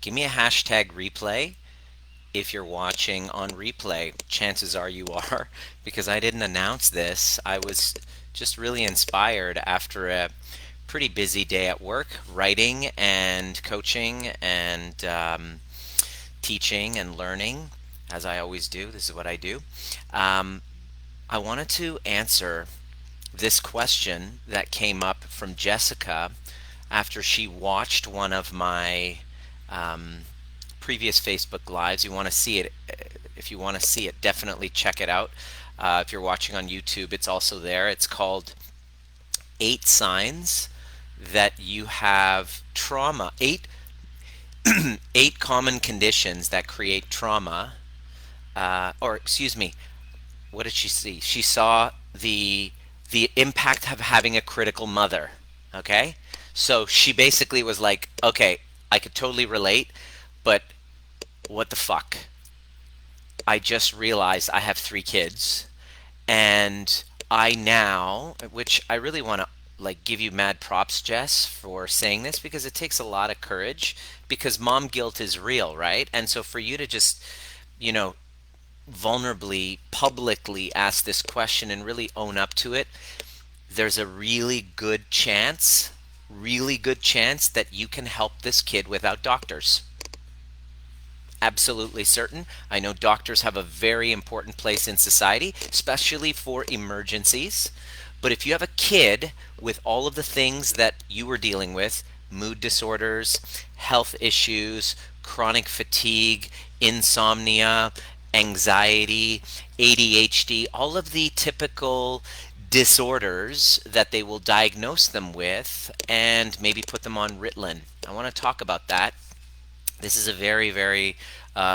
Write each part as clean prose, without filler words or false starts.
give me a hashtag replay if you're watching on replay. Chances are you are, because I didn't announce this. I was just really inspired after a pretty busy day at work, writing and coaching and teaching and learning, as I always do. This is what I do. Um, I wanted to answer this question that came up from Jessica after she watched one of my um, previous Facebook Lives. You want to see it. If you want to see it, definitely check it out. If you're watching on YouTube, it's also there. It's called 8 Signs That You Have Trauma. Eight common conditions that create trauma. Or excuse me, what did she see? She saw the impact of having a critical mother. Okay? So she basically was like, okay, I could totally relate, but what the fuck? I just realized I have 3 kids, and I now, which I really want to like give you mad props, Jess, for saying this, because it takes a lot of courage, because mom guilt is real, right? And so for you to just, you know, vulnerably, publicly ask this question and really own up to it, there's a really good chance that you can help this kid without doctors. Absolutely certain. I know doctors have a very important place in society, especially for emergencies. But if you have a kid with all of the things that you were dealing with, mood disorders, health issues, chronic fatigue, insomnia, anxiety, ADHD, all of the typical disorders that they will diagnose them with and maybe put them on Ritalin. I want to talk about that. This is a very, very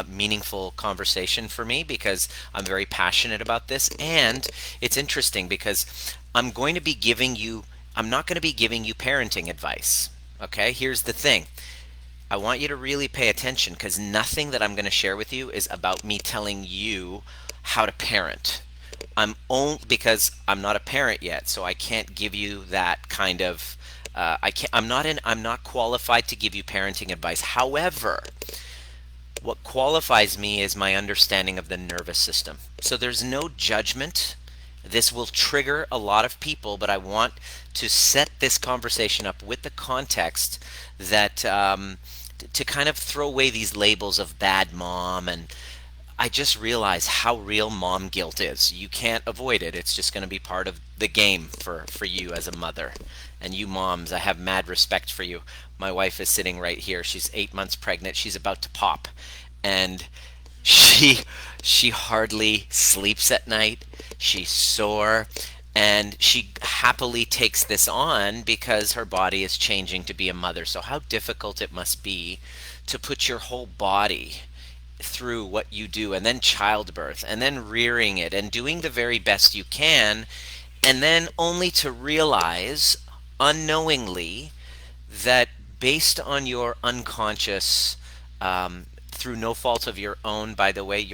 meaningful conversation for me because I'm very passionate about this. And it's interesting because I'm going to be giving you, I'm not going to be giving you parenting advice. Okay, here's the thing. I want you to really pay attention because nothing that I'm going to share with you is about me telling you how to parent. I'm only because I'm not a parent yet, so I can't give you that kind of. I can't. I'm not qualified to give you parenting advice. However, what qualifies me is my understanding of the nervous system. So there's no judgment. This will trigger a lot of people, but I want to set this conversation up with the context that to kind of throw away these labels of bad mom. And I just realize how real mom guilt is. You can't avoid it. It's just going to be part of the game for you as a mother. And you moms, I have mad respect for you. My wife is sitting right here. She's 8 months pregnant. She's about to pop. And she she hardly sleeps at night. She's sore, and she happily takes this on because her body is changing to be a mother. So how difficult it must be to put your whole body through what you do, and then childbirth, and then rearing it, and doing the very best you can, and then only to realize unknowingly that based on your unconscious, through no fault of your own, by the way,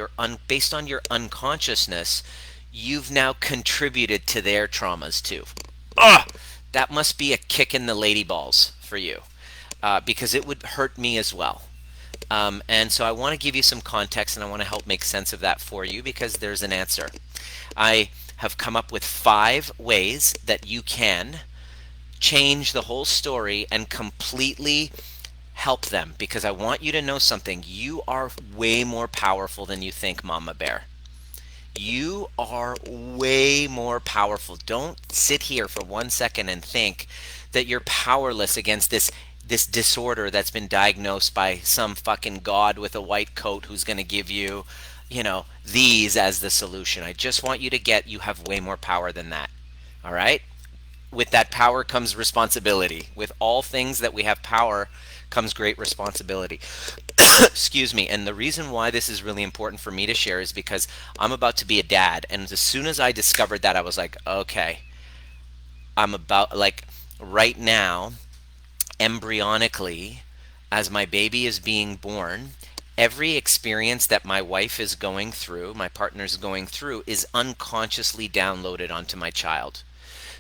based on your unconsciousness, you've now contributed to their traumas too. Ugh! That must be a kick in the lady balls for you, because it would hurt me as well. And so I want to give you some context, and I want to help make sense of that for you because there's an answer. I have come up with 5 ways that you can change the whole story and completely help them, because I want you to know something. You are way more powerful than you think, Mama Bear. You are way more powerful. Don't sit here for 1 second and think that you're powerless against this disorder that's been diagnosed by some fucking god with a white coat who's going to give you, these as the solution. I just want you to get you have way more power than that. All right? With that power comes responsibility. With all things that we have power comes great responsibility. Excuse me. And the reason why this is really important for me to share is because I'm about to be a dad. And as soon as I discovered that, I was like, okay, I'm about, like, right now, embryonically, as my baby is being born, every experience that my wife is going through, my partner's going through, is unconsciously downloaded onto my child.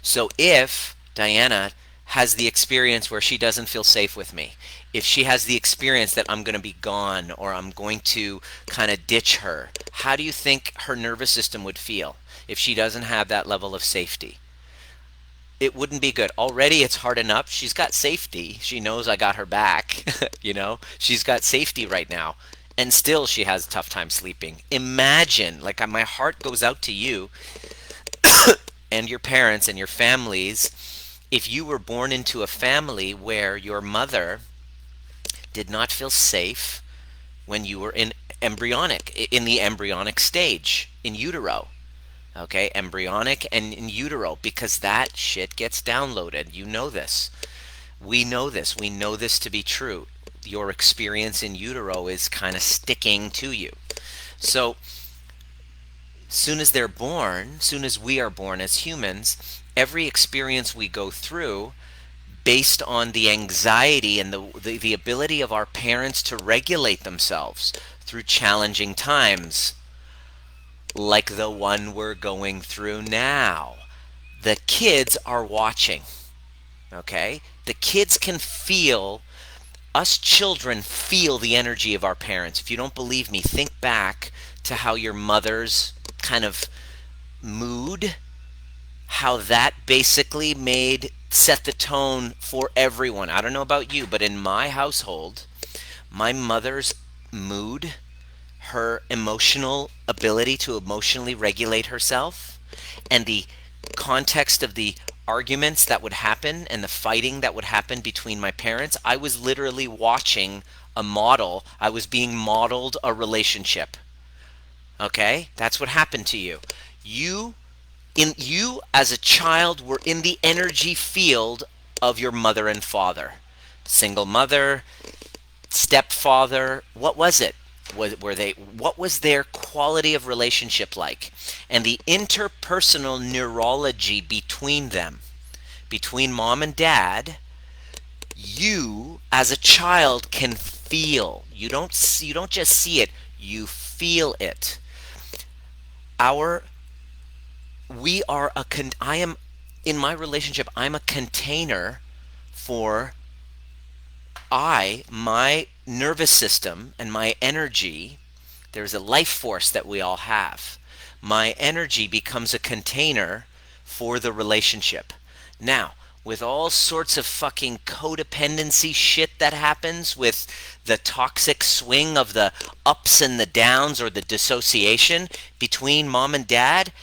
So if Diana has the experience where she doesn't feel safe with me, if she has the experience that I'm going to be gone or I'm going to kind of ditch her, how do you think her nervous system would feel if she doesn't have that level of safety? It wouldn't be good. Already it's hard enough. She's got safety. She knows I got her back. She's got safety right now. And still she has a tough time sleeping. Imagine, like my heart goes out to you and your parents and your families if you were born into a family where your mother did not feel safe when you were in the embryonic stage, in utero. Okay, embryonic and in utero, because that shit gets downloaded. You know this. We know this. We know this to be true. Your experience in utero is kind of sticking to you. So, soon as they're born, soon as we are born as humans, every experience we go through based on the anxiety and the ability of our parents to regulate themselves through challenging times like the one we're going through now. The kids are watching, okay? The kids can feel, us children feel the energy of our parents. If you don't believe me, think back to how your mother's kind of mood, how that basically set the tone for everyone. I don't know about you, but in my household, my mother's mood, her emotional ability to emotionally regulate herself, and the context of the arguments that would happen and the fighting that would happen between my parents, I was literally watching a model. I was being modeled a relationship. Okay? That's what happened to you. You as a child were in the energy field of your mother and father. Single mother, stepfather, what was it? What was their quality of relationship like? And the interpersonal neurology between them, between mom and dad, you as a child can feel. You don't just see it, you feel it. Our we are I am in my relationship, I'm a container for my nervous system and my energy. There's a life force that we all have. My energy becomes a container for the relationship. Now, with all sorts of fucking codependency shit that happens with the toxic swing of the ups and the downs or the dissociation between mom and dad,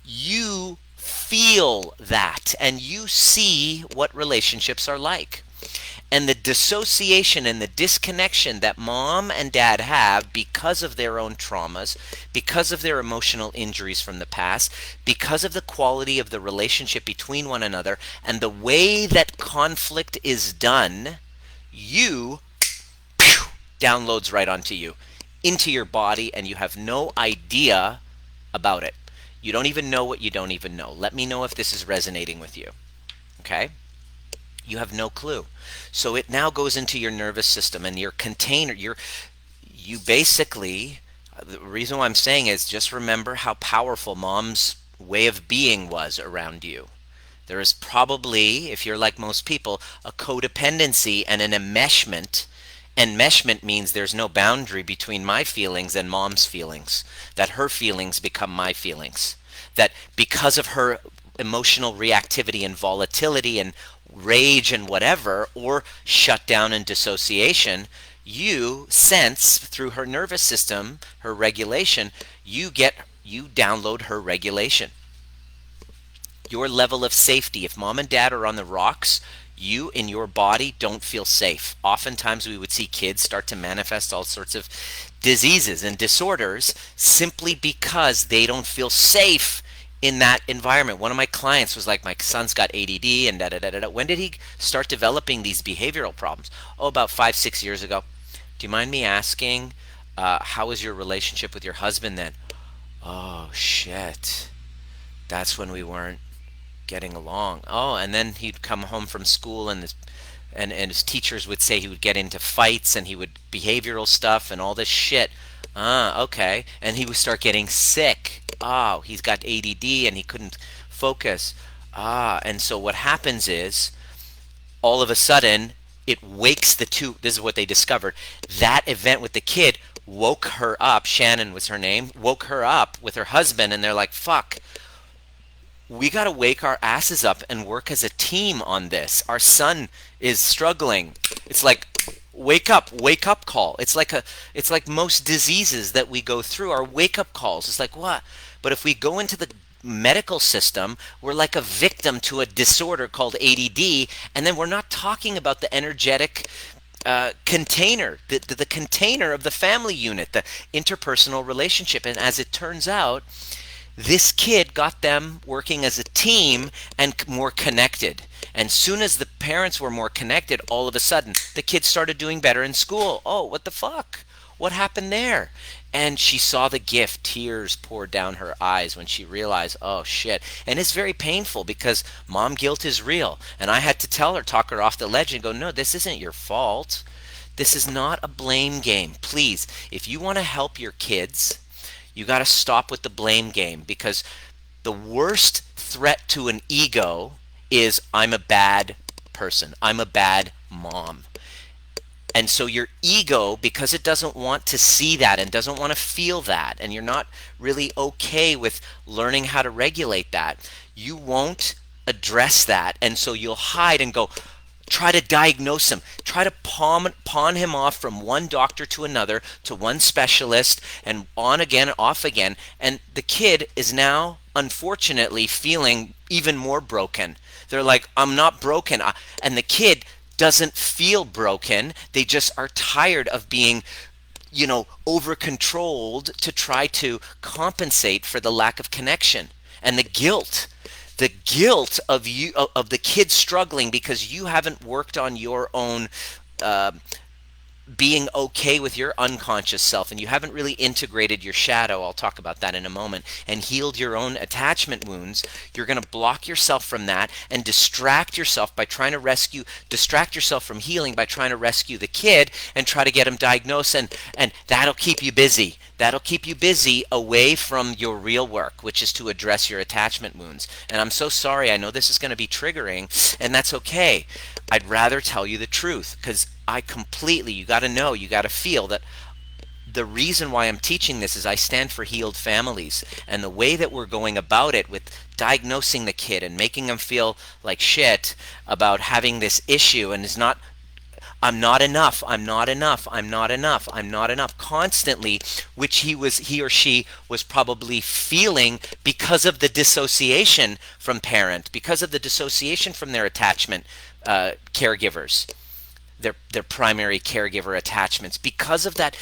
you feel that and you see what relationships are like. And the dissociation and the disconnection that mom and dad have because of their own traumas, because of their emotional injuries from the past, because of the quality of the relationship between one another, and the way that conflict is done, you downloads right onto you, into your body, and you have no idea about it. You don't even know what you don't even know. Let me know if this is resonating with you. Okay? You have no clue. So it now goes into your nervous system and your container. You basically, the reason why I'm saying is just remember how powerful mom's way of being was around you. There is probably, if you're like most people, a codependency and an enmeshment. Enmeshment means there's no boundary between my feelings and mom's feelings, that her feelings become my feelings, that because of her emotional reactivity and volatility and rage and whatever, or shutdown and dissociation, you sense through her nervous system, her regulation, you download her regulation. Your level of safety. If mom and dad are on the rocks, you in your body don't feel safe. Oftentimes we would see kids start to manifest all sorts of diseases and disorders simply because they don't feel safe in that environment. One of my clients was like, my son's got ADD and da da da da. When did he start developing these behavioral problems? Oh, about 5-6 years ago. Do you mind me asking, how was your relationship with your husband then? Oh, shit. That's when we weren't getting along. Oh, and then he'd come home from school and his teachers would say he would get into fights and he would behavioral stuff and all this shit. Ah, okay. And he would start getting sick. Oh, he's got ADD and he couldn't focus. Ah, and so what happens is all of a sudden it wakes the two. This is what they discovered. That event with the kid woke her up. Shannon was her name. Woke her up with her husband, and they're like, fuck, we got to wake our asses up and work as a team on this. Our son is struggling. It's like wake up call. It's like most diseases that we go through are wake up calls. It's like what? But if we go into the medical system, we're like a victim to a disorder called ADD, and then we're not talking about the energetic container, the container of the family unit, the interpersonal relationship. And as it turns out, this kid got them working as a team and more connected. And soon as the parents were more connected, all of a sudden the kids started doing better in school. Oh, what the fuck? What happened there? And she saw the gift. Tears poured down her eyes when she realized, oh shit. And it's very painful because mom guilt is real. And I had to tell her, talk her off the ledge and go, no, this isn't your fault. This is not a blame game. Please, if you want to help your kids, you got to stop with the blame game, because the worst threat to an ego is I'm a bad person. I'm a bad mom. And so your ego, because it doesn't want to see that and doesn't want to feel that, and you're not really okay with learning how to regulate that, you won't address that. And so you'll hide and go, try to diagnose him, try to pawn him off from one doctor to another, to one specialist, and on again, off again. And the kid is now, unfortunately, feeling even more broken. They're like, I'm not broken. And the kid doesn't feel broken. They just are tired of being, over controlled to try to compensate for the lack of connection. And the guilt of you, of the kid struggling because you haven't worked on your own being okay with your unconscious self, and you haven't really integrated your shadow. I'll talk about that in a moment, and healed your own attachment wounds. You're going to block yourself from that and distract yourself from healing by trying to rescue the kid and try to get him diagnosed, and that'll keep you busy. That'll keep you busy away from your real work, which is to address your attachment wounds. And I'm so sorry. I know this is going to be triggering, and that's okay. I'd rather tell you the truth, because you got to know, you got to feel that the reason why I'm teaching this is I stand for healed families. And the way that we're going about it with diagnosing the kid and making them feel like shit about having this issue, and is not, I'm not enough, I'm not enough, I'm not enough, I'm not enough, constantly, which he or she was probably feeling because of the dissociation from parent, because of the dissociation from their attachment caregivers, their primary caregiver attachments, because of that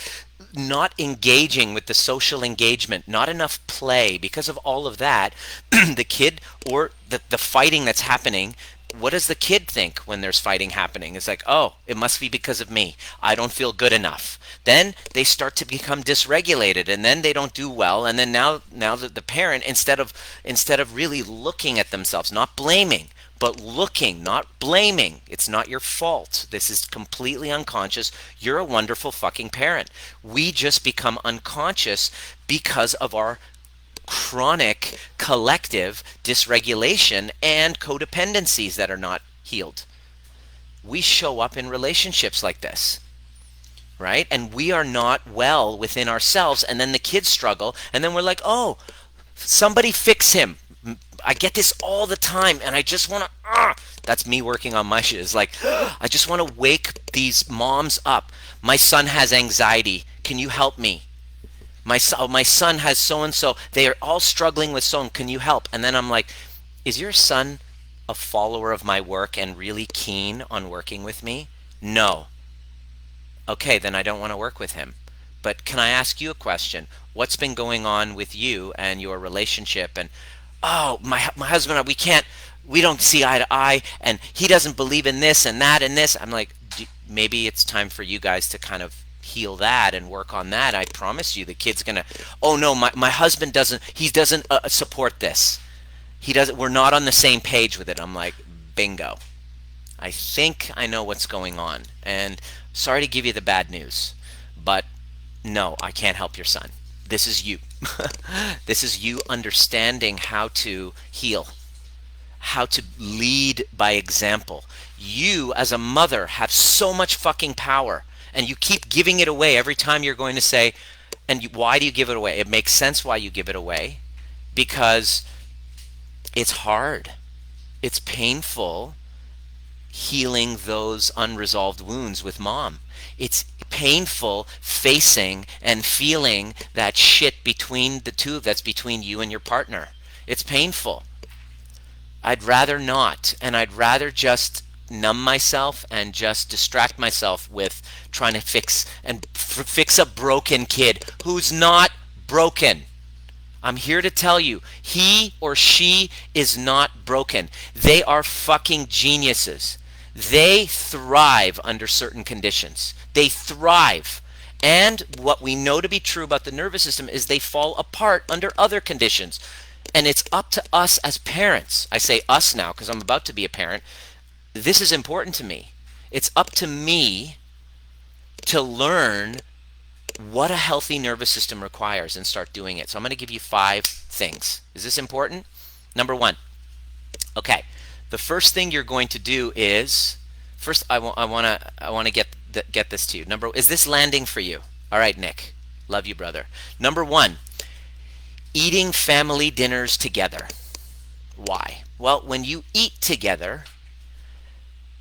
not engaging with the social engagement, not enough play, because of all of that, the kid, or the fighting that's happening. What does the kid think when there's fighting happening? It's like, oh, it must be because of me. I don't feel good enough. Then they start to become dysregulated, and then they don't do well. And then now the parent, instead of really looking at themselves, not blaming, but looking, not blaming. It's not your fault. This is completely unconscious. You're a wonderful fucking parent. We just become unconscious because of our chronic collective dysregulation and codependencies that are not healed. We show up in relationships like this, right? And we are not well within ourselves, and then the kids struggle, and then we're like, oh, somebody fix him. I get this all the time, and I just want to, that's me working on my shit. It's like, I just want to wake these moms up. My son has anxiety. Can you help me? My son has so-and-so. They are all struggling with so, can you help? And then I'm like, is your son a follower of my work and really keen on working with me? No. Okay, then I don't want to work with him. But can I ask you a question? What's been going on with you and your relationship? And oh, my husband, we don't see eye to eye, and he doesn't believe in this and that and this. I'm like, maybe it's time for you guys to kind of heal that and work on that. I promise you the kid's gonna, oh no, my husband doesn't support this. We're not on the same page with it. I'm like, bingo. I think I know what's going on, and sorry to give you the bad news, but no, I can't help your son. This is you. This is you understanding how to heal, how to lead by example. You, as a mother, have so much fucking power, and you keep giving it away every time you're going to say, and why do you give it away? It makes sense why you give it away, because it's hard, it's painful healing those unresolved wounds with mom. It's painful facing and feeling that shit between the two that's between you and your partner. It's painful. I'd rather not, and I'd rather just numb myself and just distract myself with trying to fix a broken kid who's not broken. I'm here to tell you, he or she is not broken. They are fucking geniuses. They thrive under certain conditions. They thrive. And what we know to be true about the nervous system is they fall apart under other conditions. And it's up to us as parents. I say us now because I'm about to be a parent. This is important to me. It's up to me to learn what a healthy nervous system requires and start doing it. So I'm going to give you 5 things. Is this important? Number 1. Okay. The first thing you're going to do is, first I want to get this to you. Is this landing for you? All right, Nick. Love you, brother. Number 1, eating family dinners together. Why? Well, when you eat together,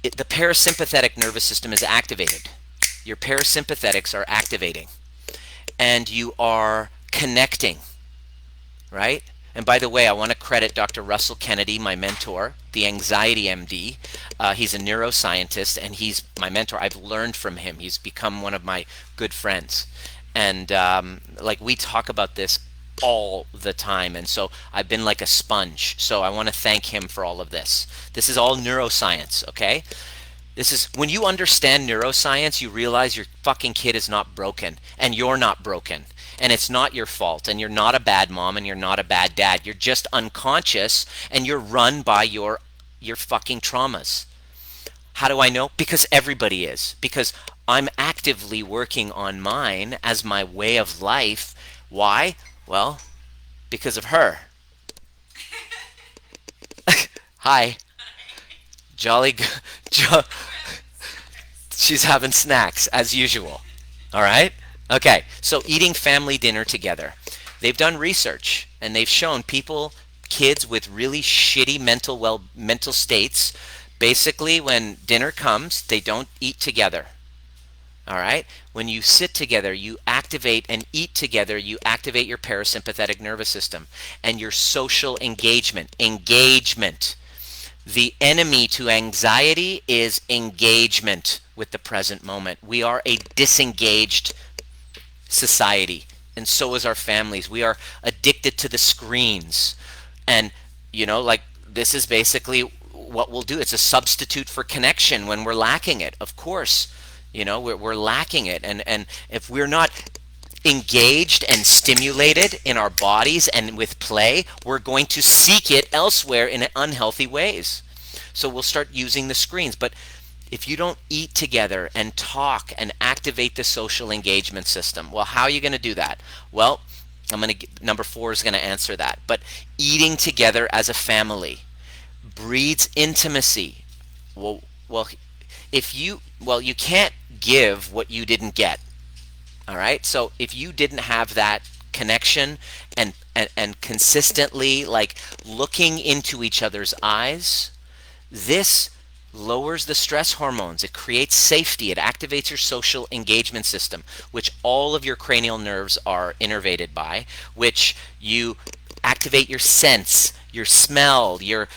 the parasympathetic nervous system is activated. Your parasympathetics are activating, and you are connecting, right? And by the way, I want to credit Dr. Russell Kennedy, my mentor, the anxiety MD. He's a neuroscientist, and he's my mentor. I've learned from him. He's become one of my good friends. And like, we talk about this all the time, and so I've been like a sponge. So I want to thank him for all of this. This is all neuroscience, okay? This is, when you understand neuroscience, you realize your fucking kid is not broken, and you're not broken, and it's not your fault, and you're not a bad mom, and you're not a bad dad. You're just unconscious, and you're run by your fucking traumas. How do I know? Because everybody is. Because I'm actively working on mine as my way of life. Why? Well, because of her. Hi. Jolly. She's having snacks as usual. All right? Okay, so eating family dinner together. They've done research, and they've shown kids with really shitty mental states, basically when dinner comes, they don't eat together. All right? When you sit together, you activate and eat together, you activate your parasympathetic nervous system and your social engagement. Engagement. The enemy to anxiety is engagement with the present moment. We are a disengaged society, and so is our families. We are addicted to the screens. And, like, this is basically what we'll do. It's a substitute for connection when we're lacking it, of course. We're lacking it. And if we're not engaged and stimulated in our bodies and with play, we're going to seek it elsewhere in unhealthy ways. So we'll start using the screens. But if you don't eat together and talk and activate the social engagement system, well, how are you going to do that? Well, number 4 is going to answer that. But eating together as a family breeds intimacy. Well, you can't give what you didn't get. All right? So if you didn't have that connection and consistently, like, looking into each other's eyes, this lowers the stress hormones. It creates safety. It activates your social engagement system, which all of your cranial nerves are innervated by, which you activate your sense, your smell, your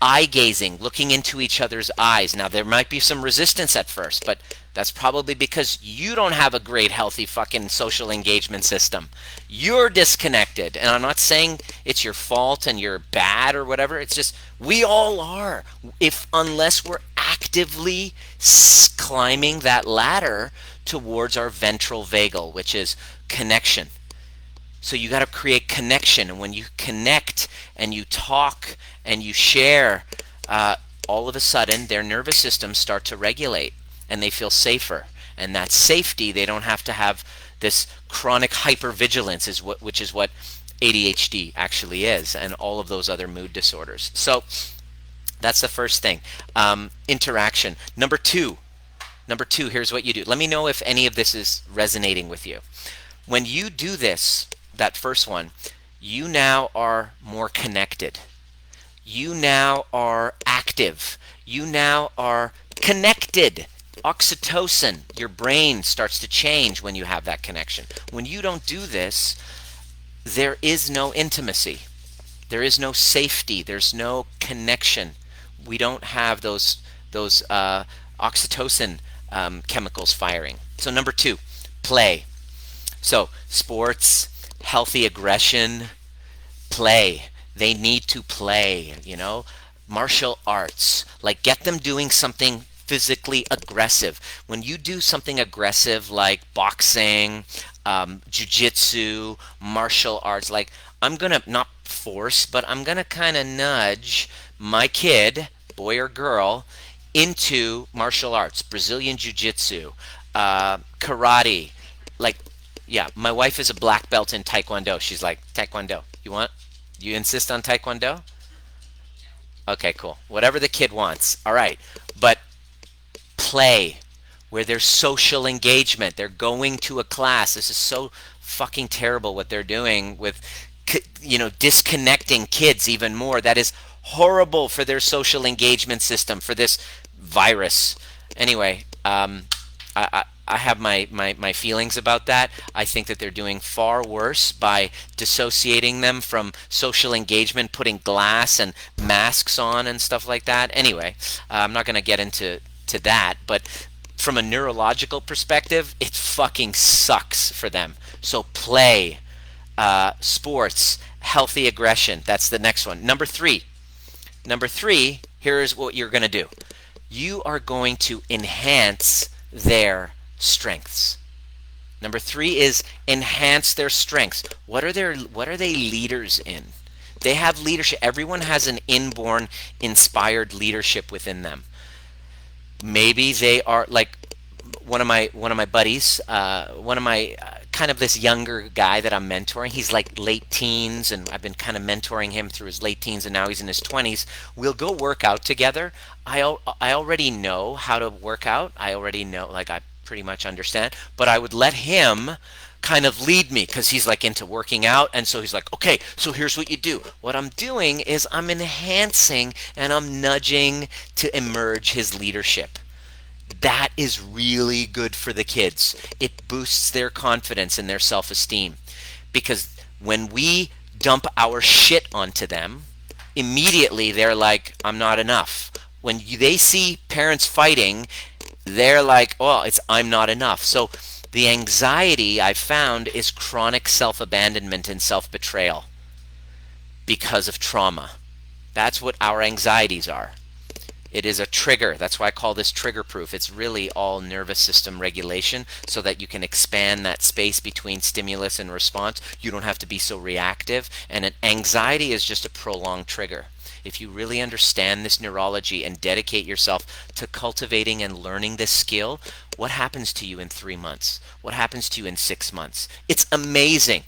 eye gazing, looking into each other's eyes. Now, there might be some resistance at first, but that's probably because you don't have a great, healthy fucking social engagement system. You're disconnected. And I'm not saying it's your fault and you're bad or whatever. It's just, we all are. Unless we're actively climbing that ladder towards our ventral vagal, which is connection. So you got to create connection. And when you connect and you talk and you share, all of a sudden their nervous systems start to regulate and they feel safer. And that safety, they don't have to have this chronic hypervigilance, which is what ADHD actually is, and all of those other mood disorders. So that's the first thing. Interaction. Number two, here's what you do. Let me know if any of this is resonating with you. When you do this, that first one, you now are more connected. You now are active. You now are connected. Oxytocin, your brain starts to change when you have that connection. When you don't do this, there is no intimacy. There is no safety. There's no connection. We don't have those oxytocin chemicals firing. So number two, play. So sports, healthy aggression, play. They need to play, martial arts, like get them doing something physically aggressive. When you do something aggressive like boxing, jujitsu, martial arts, like I'm going to not force, but I'm going to kind of nudge my kid, boy or girl, into martial arts, Brazilian jiu-jitsu, karate. Like, yeah, my wife is a black belt in Taekwondo. She's like, Taekwondo, you insist on Taekwondo? Okay, cool. Whatever the kid wants. All right. But play, where there's social engagement. They're going to a class. This is so fucking terrible what they're doing with, disconnecting kids even more. That is horrible for their social engagement system, for this virus. Anyway, I have my feelings about that. I think that they're doing far worse by dissociating them from social engagement, putting glass and masks on and stuff like that. Anyway, I'm not going to get into that, but from a neurological perspective, it fucking sucks for them. So play, sports, healthy aggression. That's the next one. Number three, here's what you're going to do. You are going to enhance their strengths. Number three is enhance their strengths. What are they leaders in? They have leadership. Everyone has an inborn inspired leadership within them. Maybe they are like one of my buddies, kind of this younger guy that I'm mentoring. He's like late teens, and I've been kind of mentoring him through his late teens, and now he's in his 20s. We'll go work out together. I already know how to work out. I already know, like I pretty much understand, but I would let him kind of lead me because he's like into working out, and so he's like, okay, so here's what you do. What I'm doing is I'm enhancing and I'm nudging to emerge his leadership. That is really good for the kids. It boosts their confidence and their self-esteem, because when we dump our shit onto them, immediately they're like, I'm not enough. When they see parents fighting, they're like, oh, it's I'm not enough. So the anxiety I found is chronic self-abandonment and self-betrayal because of trauma. That's what our anxieties are. It is a trigger. That's why I call this trigger proof. It's really all nervous system regulation so that you can expand that space between stimulus and response. You don't have to be so reactive. And an anxiety is just a prolonged trigger. If you really understand this neurology and dedicate yourself to cultivating and learning this skill, what happens to you in 3 months? What happens to you in 6 months? It's amazing.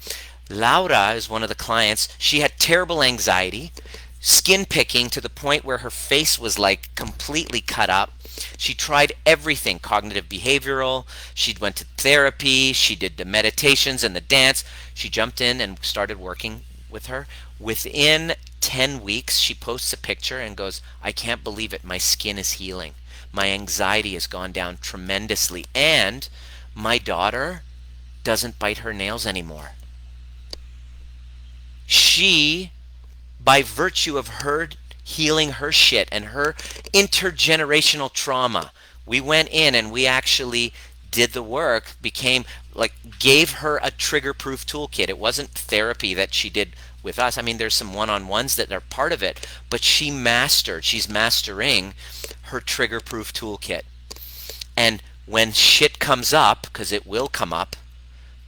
Laura is one of the clients. She had terrible anxiety, skin picking to the point where her face was like completely cut up. She tried everything, cognitive behavioral. She went to therapy. She did the meditations and the dance. She jumped in and started working with her. Within 10 weeks, she posts a picture and goes, I can't believe it. My skin is healing. My anxiety has gone down tremendously. And my daughter doesn't bite her nails anymore. She, by virtue of her healing her shit and her intergenerational trauma, we went in and we actually did the work, gave her a trigger-proof toolkit. It wasn't therapy that she did with us. I mean, there's some one-on-ones that are part of it, but she's mastering her trigger-proof toolkit. And when shit comes up, because it will come up,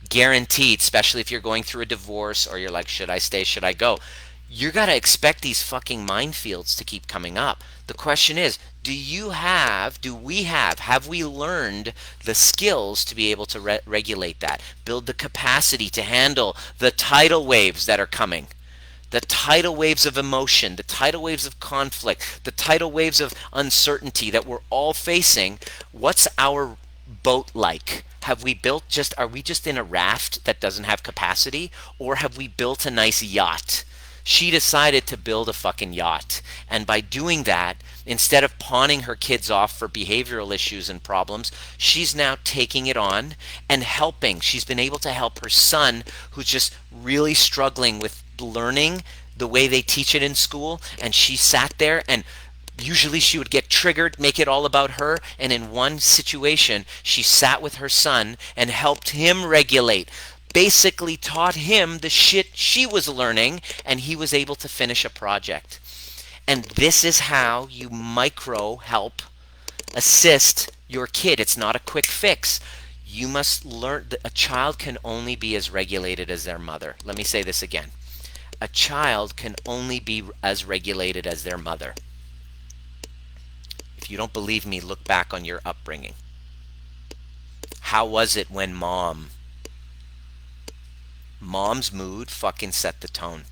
guaranteed, especially if you're going through a divorce or you're like, should I stay, should I go? You're going to expect these fucking minefields to keep coming up. The question is, have we learned the skills to be able to regulate that, build the capacity to handle the tidal waves that are coming? The tidal waves of emotion, the tidal waves of conflict, the tidal waves of uncertainty that we're all facing. What's our boat like? Have we built just, are we just in a raft that doesn't have capacity? Or have we built a nice yacht? She decided to build a fucking yacht. And by doing that, instead of pawning her kids off for behavioral issues and problems, she's now taking it on and helping. She's been able to help her son, who's just really struggling with learning the way they teach it in school. And she sat there, and usually she would get triggered, make it all about her. And in one situation, she sat with her son and helped him regulate, basically taught him the shit she was learning, and he was able to finish a project. And this is how you micro help assist your kid. It's not a quick fix. You must learn that a child can only be as regulated as their mother. Let me say this again. A child can only be as regulated as their mother. If you don't believe me, look back on your upbringing. How was it when mom's mood fucking set the tone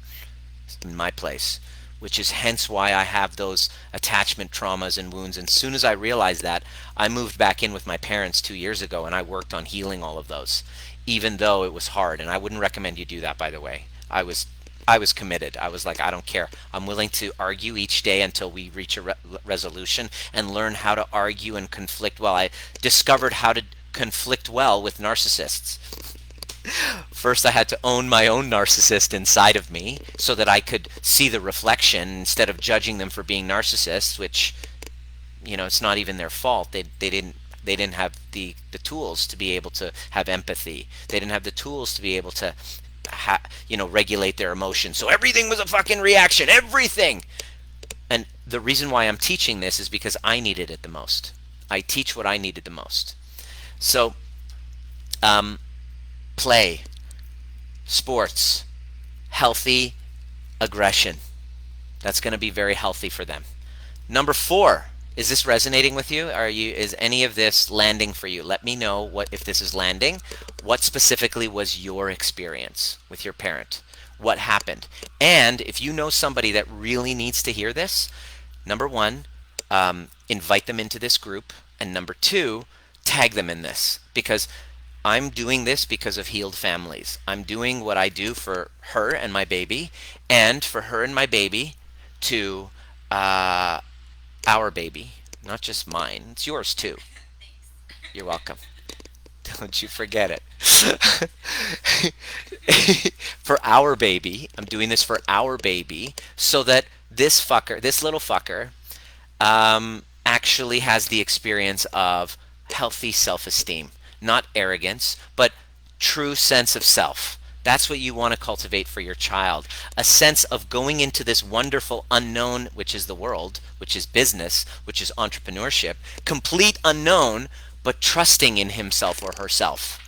in my place, which is hence why I have those attachment traumas and wounds. And as soon as I realized that, I moved back in with my parents 2 years ago, and I worked on healing all of those, even though it was hard. And I wouldn't recommend you do that, by the way. I was committed. I was like, I don't care. I'm willing to argue each day until we reach a resolution, and learn how to argue and conflict well. I discovered how to conflict well with narcissists. First, I had to own my own narcissist inside of me so that I could see the reflection instead of judging them for being narcissists, which, it's not even their fault. They didn't have the tools to be able to have empathy. They didn't have the tools to be able to regulate their emotions. So everything was a fucking reaction. Everything. And the reason why I'm teaching this is because I needed it the most. I teach what I needed the most. So, play, sports, healthy aggression. That's going to be very healthy for them. Number 4, is this resonating with you? Is any of this landing for you? Let me know if this is landing. What specifically was your experience with your parent? What happened? And if you know somebody that really needs to hear this, number 1, invite them into this group, and number 2, tag them in this, because I'm doing this because of healed families. I'm doing what I do for her and my baby, and for her and my baby to our baby, not just mine. It's yours too. You're welcome. Don't you forget it. For our baby, I'm doing this for our baby, so that this little fucker, actually has the experience of healthy self-esteem. Not arrogance, but true sense of self. That's what you want to cultivate for your child. A sense of going into this wonderful unknown, which is the world, which is business, which is entrepreneurship, complete unknown, but trusting in himself or herself.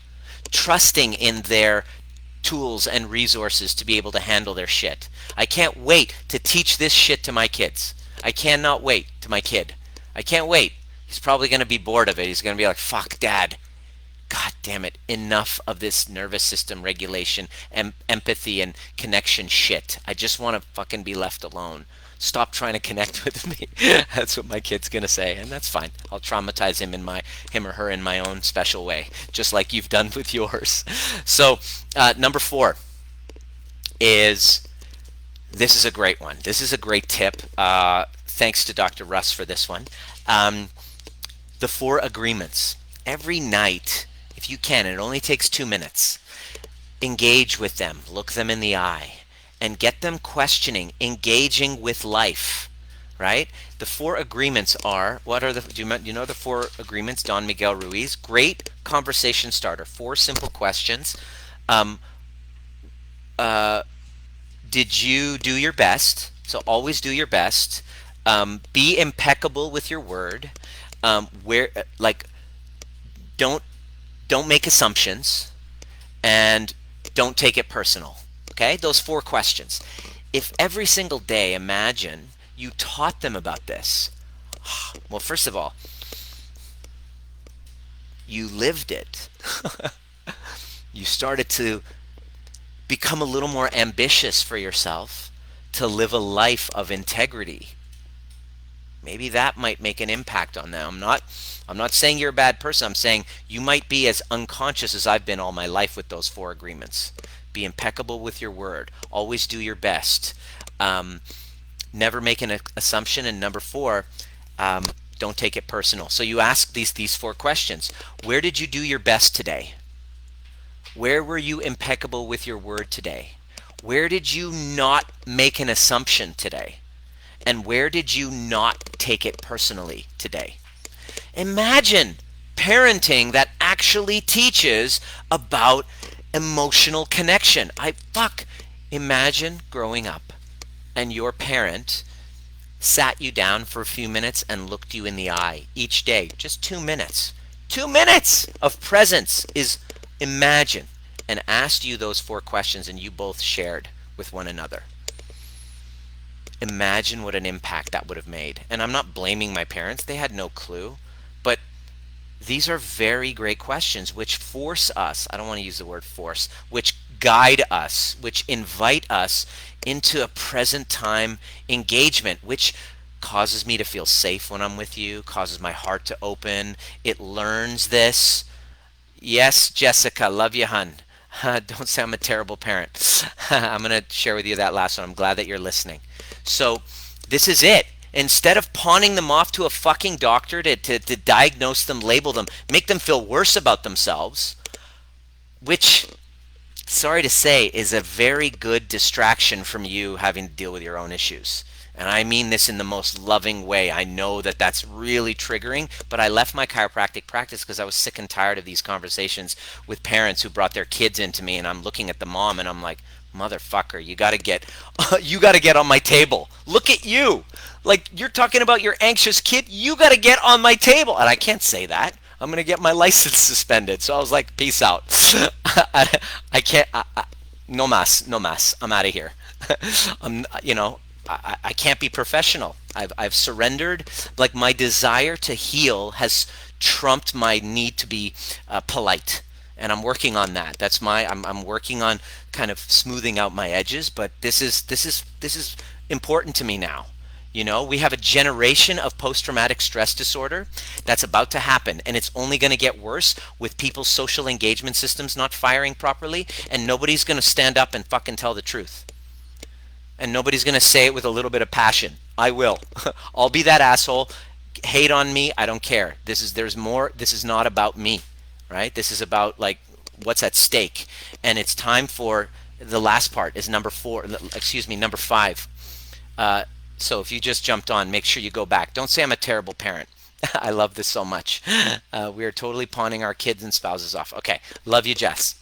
Trusting in their tools and resources to be able to handle their shit. I can't wait to teach this shit to my kids. I cannot wait to my kid. I can't wait. He's probably going to be bored of it. He's going to be like, fuck, Dad. God damn it, enough of this nervous system regulation and empathy and connection shit. I just want to fucking be left alone. Stop trying to connect with me. That's what my kid's gonna say, and that's fine. I'll traumatize him or her in my own special way, just like you've done with yours. So, number 4 is, this is a great one. This is a great tip. Thanks to Dr. Russ for this one. The 4 agreements. Every night, if you can, it only takes 2 minutes, engage with them, look them in the eye, and get them questioning, engaging with life, right? The 4 agreements are, do you know the 4 agreements? Don Miguel Ruiz. Great conversation starter. 4 simple questions. Did you do your best? So always do your best. Be impeccable with your word. Don't make assumptions, and don't take it personal. Okay, those 4 questions. if every single day, imagine you taught them about this. Well, first of all, you lived it. You started to become a little more ambitious for yourself to live a life of integrity. Maybe that might make an impact on them. I'm not saying you're a bad person. I'm saying you might be as unconscious as I've been all my life with those 4 agreements. Be impeccable with your word. Always do your best. Never make an assumption. And number 4, don't take it personal. So you ask these 4 questions. Where did you do your best today? Where were you impeccable with your word today? Where did you not make an assumption today? And where did you not take it personally today? Imagine parenting that actually teaches about emotional connection. Imagine growing up and your parent sat you down for a few minutes and looked you in the eye each day. Just 2 minutes. 2 minutes of presence is imagine, and asked you those 4 questions and you both shared with one another. Imagine what an impact that would have made. And I'm not blaming my parents. They had no clue. But these are very great questions which force us, I don't want to use the word force, which guide us, which invite us into a present time engagement, which causes me to feel safe when I'm with you, causes my heart to open. It learns this. Yes, Jessica, love you, hun. Don't say I'm a terrible parent. I'm going to share with you that last one. I'm glad that you're listening. So this is it. Instead of pawning them off to a fucking doctor to diagnose them, label them, make them feel worse about themselves, which, sorry to say, is a very good distraction from you having to deal with your own issues. And I mean this in the most loving way. I know that that's really triggering, but I left my chiropractic practice because I was sick and tired of these conversations with parents who brought their kids into me, and I'm looking at the mom and I'm like, motherfucker, you got to get you got to get on my table. Look at you. Like, you're talking about your anxious kid, you got to get on my table. And I can't say that. I'm going to get my license suspended. So I was like, peace out. I can't no mas, no mas. I'm out of here. I can't be professional. I've surrendered. Like, my desire to heal has trumped my need to be polite, and I'm working on that. I'm working on kind of smoothing out my edges. But this is important to me now. We have a generation of post-traumatic stress disorder that's about to happen, and it's only going to get worse with people's social engagement systems not firing properly, and nobody's going to stand up and fucking tell the truth. And nobody's going to say it with a little bit of passion. I will. I'll be that asshole. Hate on me. I don't care. There's more. This is not about me, right? This is about, like, what's at stake. And it's time for the last part is number 5. So if you just jumped on, make sure you go back. Don't say I'm a terrible parent. I love this so much. We are totally pawning our kids and spouses off. Okay. Love you, Jess.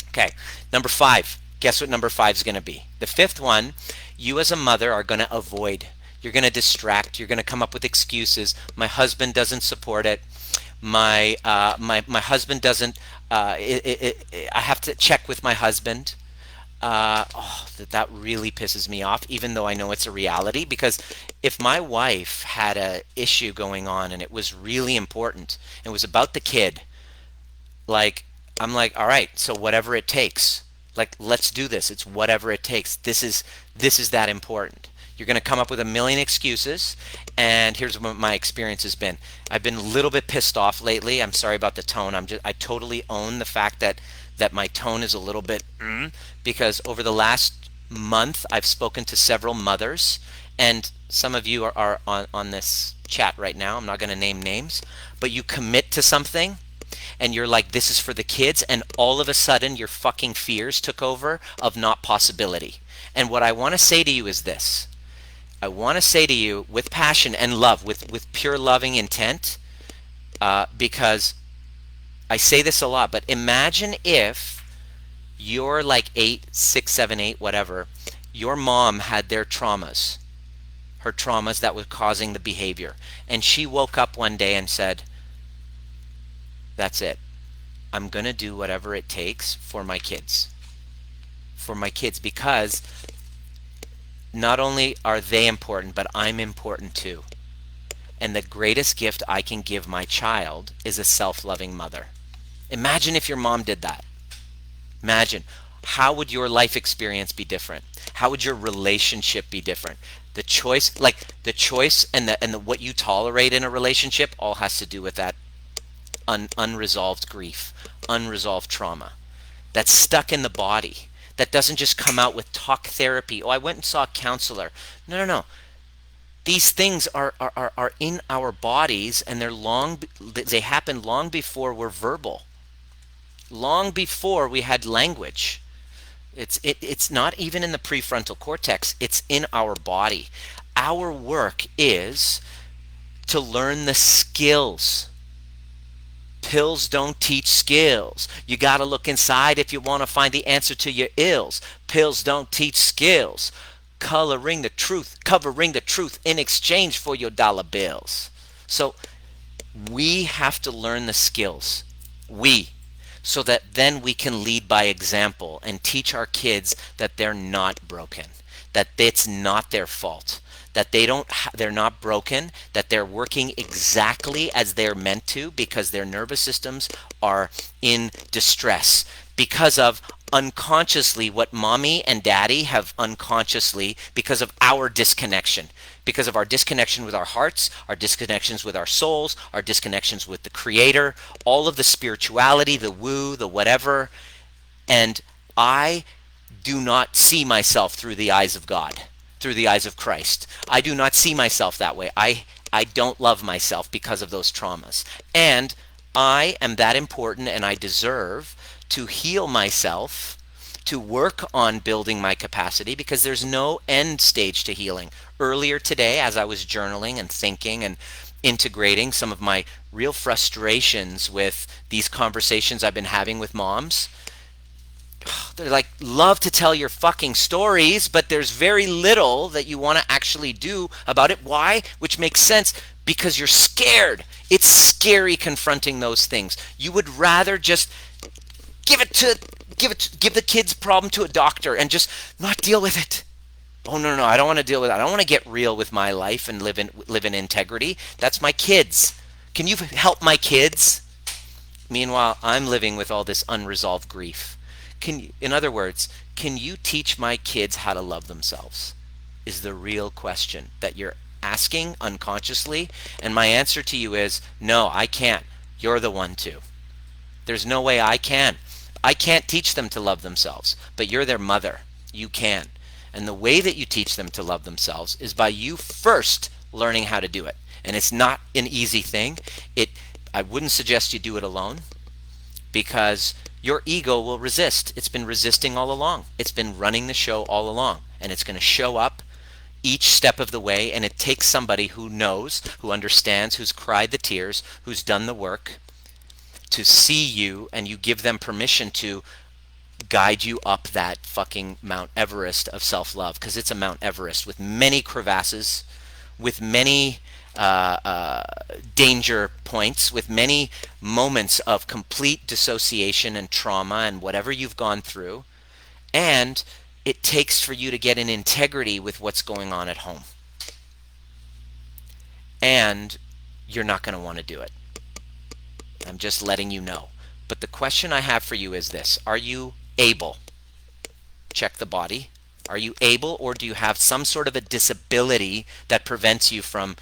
Okay. Number 5. Guess what number 5 is going to be? The 5th one, you as a mother are going to avoid. You're going to distract. You're going to come up with excuses. My husband doesn't support it. My husband doesn't. I have to check with my husband. That really pisses me off, even though I know it's a reality. Because if my wife had a issue going on and it was really important, and it was about the kid, like, I'm like, all right, so whatever it takes. Like, let's do this. It's whatever it takes. This is that important. You're going to come up with a million excuses, and here's what my experience has been. I've been a little bit pissed off lately. I'm sorry about the tone. I totally own the fact that my tone is a little bit because over the last month I've spoken to several mothers, and some of you are on this chat right now. I'm not going to name names, but you commit to something and you're like, this is for the kids, and all of a sudden your fucking fears took over of not possibility. And what I want to say to you is this. I want to say to you with passion and love, with pure loving intent, because I say this a lot, but imagine if you're like 8, 6, 7, 8, whatever, your mom had her traumas that were causing the behavior, and she woke up one day and said, that's it. I'm going to do whatever it takes for my kids. For my kids, because Not only are they important, but I'm important too. And the greatest gift I can give my child is a self-loving mother. Imagine if your mom did that. Imagine, how would your life experience be different? How would your relationship be different? The choice and the what you tolerate in a relationship all has to do with that unresolved grief, unresolved trauma that's stuck in the body. That doesn't just come out with talk therapy. Oh, I went and saw a counselor. No, no, no. These things are in our bodies, and they happen long before we're verbal, long before we had language. It's not even in the prefrontal cortex, it's in our body. Our work is to learn the skills. Pills don't teach skills. You got to look inside if you want to find the answer to your ills. Pills don't teach skills. Covering the truth in exchange for your dollar bills. So we have to learn the skills. So that then we can lead by example and teach our kids that they're not broken, that it's not their fault, that they're not broken, that they're working exactly as they're meant to because their nervous systems are in distress because of unconsciously what mommy and daddy have unconsciously, because of our disconnection, because of our disconnection with our hearts, our disconnections with our souls, our disconnections with the creator, all of the spirituality, the woo, the whatever. And I do not see myself through the eyes of God, through the eyes of Christ. I do not see myself that way. I don't love myself because of those traumas. And I am that important, and I deserve to heal myself, to work on building my capacity, because there's no end stage to healing. Earlier today, as I was journaling and thinking and integrating some of my real frustrations with these conversations I've been having with moms, they're like, love to tell your fucking stories, but there's very little that you want to actually do about it. Why? Which makes sense, because you're scared. It's scary confronting those things. You would rather just give the kid's problem to a doctor and just not deal with it. Oh, no, no, I don't want to deal with that. I don't want to get real with my life and live in integrity. That's my kids. Can you help my kids? Meanwhile, I'm living with all this unresolved grief. In other words, can you teach my kids how to love themselves? Is the real question that you're asking unconsciously. And my answer to you is, no, I can't. You're the one to. There's no way I can. I can't teach them to love themselves, but you're their mother. You can. And the way that you teach them to love themselves is by you first learning how to do it. And it's not an easy thing. I wouldn't suggest you do it alone, because your ego will resist. It's been resisting all along. It's been running the show all along, and it's going to show up each step of the way. And it takes somebody who knows, who understands, who's cried the tears, who's done the work, to see you, and you give them permission to guide you up that fucking Mount Everest of self-love, because it's a Mount Everest with many crevasses, with many danger points, with many moments of complete dissociation and trauma and whatever you've gone through. And it takes for you to get in integrity with what's going on at home. And you're not going to want to do it. I'm just letting you know. But the question I have for you is this: are you able? Check the body. Are you able, or do you have some sort of a disability that prevents you from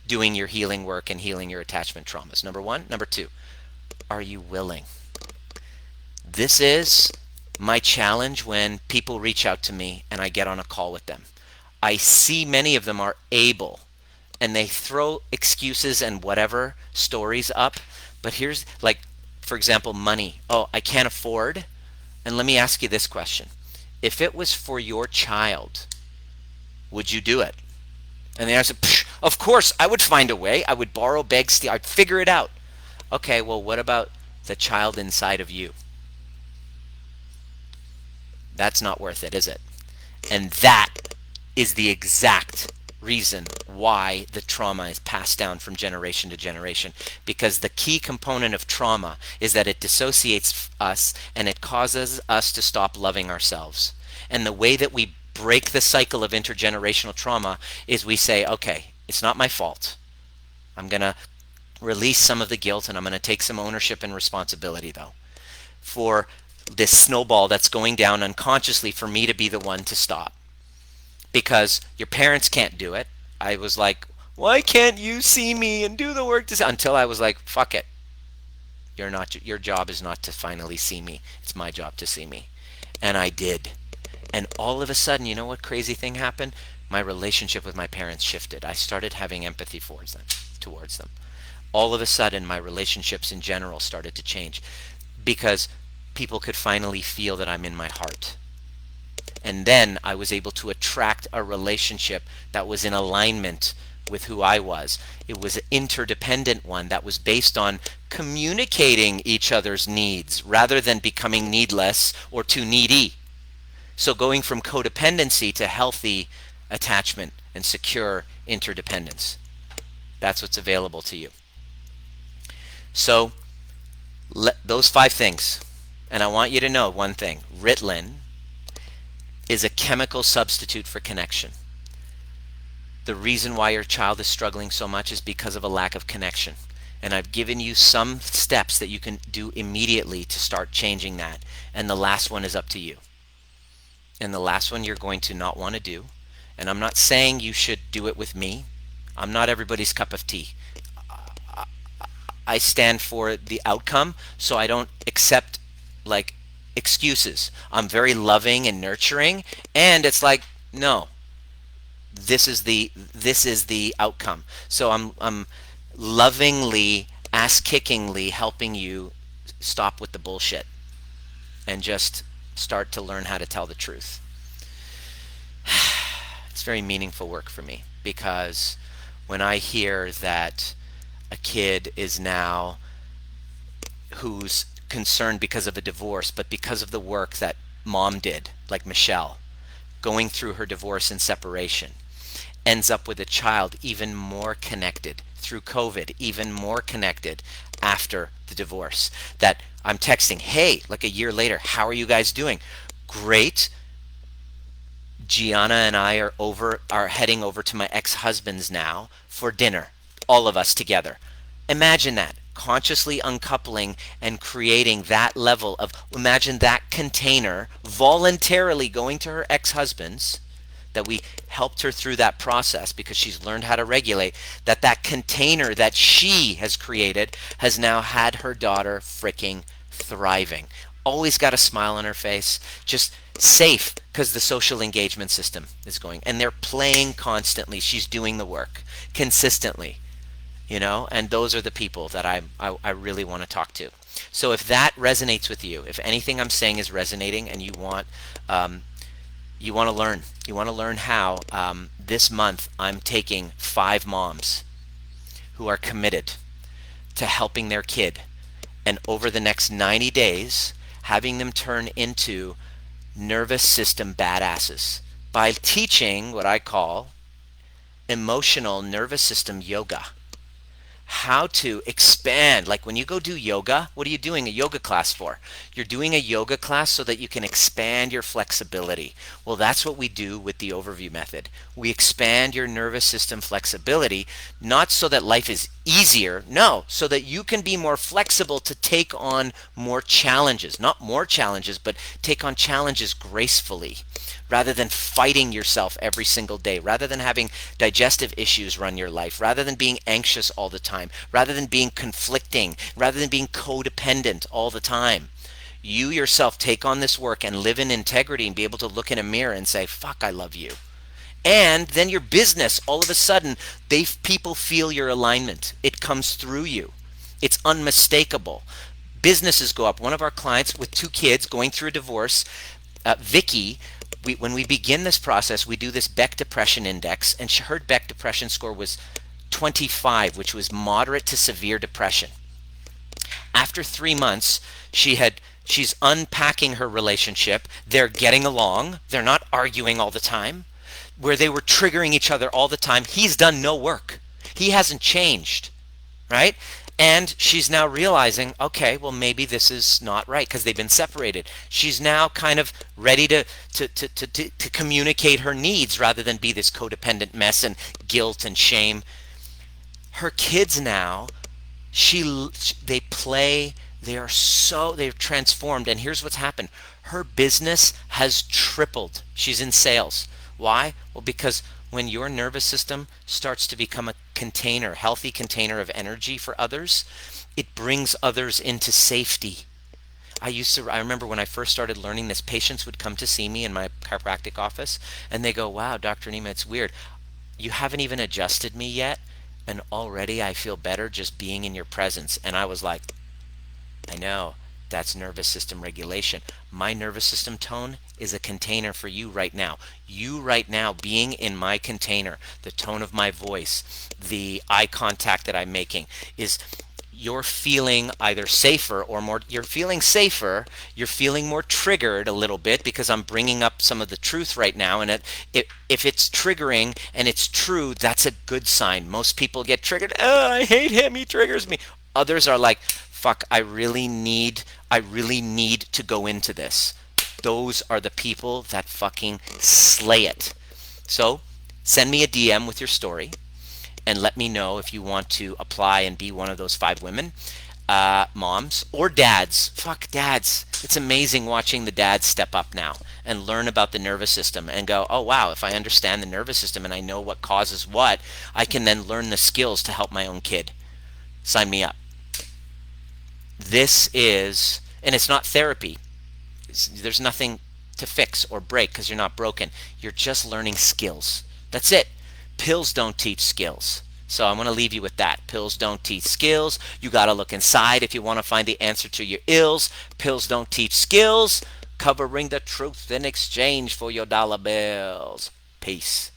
doing your healing work and healing your attachment traumas? Number one. Number two, are you willing? This is my challenge when people reach out to me and I get on a call with them. I see many of them are able, and they throw excuses and whatever stories up. But here's, like, for example, money. Oh, I can't afford. And let me ask you this question. If it was for your child, would you do it? And the answer, of course, I would find a way. I would borrow, beg, steal. I'd figure it out. Okay, well, what about the child inside of you? That's not worth it, is it? And that is the exact reason why the trauma is passed down from generation to generation, because the key component of trauma is that it dissociates us and it causes us to stop loving ourselves. And the way that we break the cycle of intergenerational trauma is we say, okay, it's not my fault. I'm going to release some of the guilt, and I'm going to take some ownership and responsibility, though, for this snowball that's going down unconsciously, for me to be the one to stop. Because your parents can't do it. I was like, why can't you see me and do the work until I was like, fuck it. Your job is not to finally see me. It's my job to see me. And I did. And all of a sudden, you know what crazy thing happened? My relationship with my parents shifted. I started having empathy towards them. All of a sudden, my relationships in general started to change because people could finally feel that I'm in my heart. And then I was able to attract a relationship that was in alignment with who I was. It was an interdependent one that was based on communicating each other's needs rather than becoming needless or too needy. So going from codependency to healthy attachment and secure interdependence. That's what's available to you. So those 5 things. And I want you to know one thing. Ritalin is a chemical substitute for connection. The reason why your child is struggling so much is because of a lack of connection. And I've given you some steps that you can do immediately to start changing that. And the last one is up to you. And the last one you're going to not want to do. And I'm not saying you should do it with me. I'm not everybody's cup of tea. I stand for the outcome, so I don't accept like excuses. I'm very loving and nurturing, and it's like, no, this is the outcome. So I'm lovingly, ass-kickingly helping you stop with the bullshit and just start to learn how to tell the truth. It's very meaningful work for me, because when I hear that a kid is now who's concerned because of a divorce, but because of the work that mom did, like Michelle, going through her divorce and separation, ends up with a child even more connected through COVID, even more connected after the divorce. That I'm texting, hey, like a year later, how are you guys doing? Great. Gianna and I are heading over to my ex-husband's now for dinner, all of us together. Imagine that, consciously uncoupling and creating that level of, imagine that container voluntarily going to her ex-husband's, that we helped her through that process because she's learned how to regulate, that container that she has created has now had her daughter freaking thriving. Always got a smile on her face, just safe because the social engagement system is going. And they're playing constantly. She's doing the work consistently, and those are the people that I really want to talk to. So if that resonates with you, if anything I'm saying is resonating and you want to learn how, this month I'm taking 5 moms who are committed to helping their kid, and over the next 90 days having them turn into nervous system badasses by teaching what I call emotional nervous system yoga. How to expand. Like when you go do yoga, what are you doing a yoga class for? You're doing a yoga class so that you can expand your flexibility. Well, that's what we do with the overview method. We expand your nervous system flexibility, not so that life is easier, no, so that you can be more flexible to take on more challenges. Not more challenges, but take on challenges gracefully, rather than fighting yourself every single day, rather than having digestive issues run your life, rather than being anxious all the time, rather than being conflicting, rather than being codependent all the time. You yourself take on this work and live in integrity and be able to look in a mirror and say, fuck, I love you. And then your business, all of a sudden, people feel your alignment. It comes through you. It's unmistakable. Businesses go up. One of our clients with 2 kids going through a divorce, Vicky, when we begin this process, we do this Beck Depression Index, and her Beck Depression score was 25, which was moderate to severe depression. After 3 months, she's unpacking her relationship. They're getting along. They're not arguing all the time. Where they were triggering each other all the time, he's done no work. He hasn't changed, right? And she's now realizing, okay, well, maybe this is not right because they've been separated. She's now kind of ready to communicate her needs rather than be this codependent mess and guilt and shame. Her kids now, they play, they're transformed. And here's what's happened: her business has tripled. She's in sales. Why? Well, because when your nervous system starts to become a container, healthy container of energy for others, it brings others into safety. I remember when I first started learning this, patients would come to see me in my chiropractic office and they go, "Wow, Dr. Nima, it's weird. You haven't even adjusted me yet, and already I feel better just being in your presence." And I was like, I know, that's nervous system regulation. My nervous system tone is a container for you right now. You right now being in my container, the tone of my voice, the eye contact that I'm making is, you're feeling either safer or more, you're feeling more triggered a little bit because I'm bringing up some of the truth right now. And if it's triggering and it's true, that's a good sign. Most people get triggered. Oh, I hate him, he triggers me. Others are like, fuck, I really need to go into this. Those are the people that fucking slay it. So send me a DM with your story and let me know if you want to apply and be one of those 5 women, moms or dads. Fuck dads. It's amazing watching the dads step up now and learn about the nervous system and go, oh wow, if I understand the nervous system and I know what causes what, I can then learn the skills to help my own kid. Sign me up. This is, and it's not therapy. There's nothing to fix or break because you're not broken. You're just learning skills. That's it. Pills don't teach skills. So I want to leave you with that. Pills don't teach skills. You got to look inside if you want to find the answer to your ills. Pills don't teach skills. Covering the truth in exchange for your dollar bills. Peace.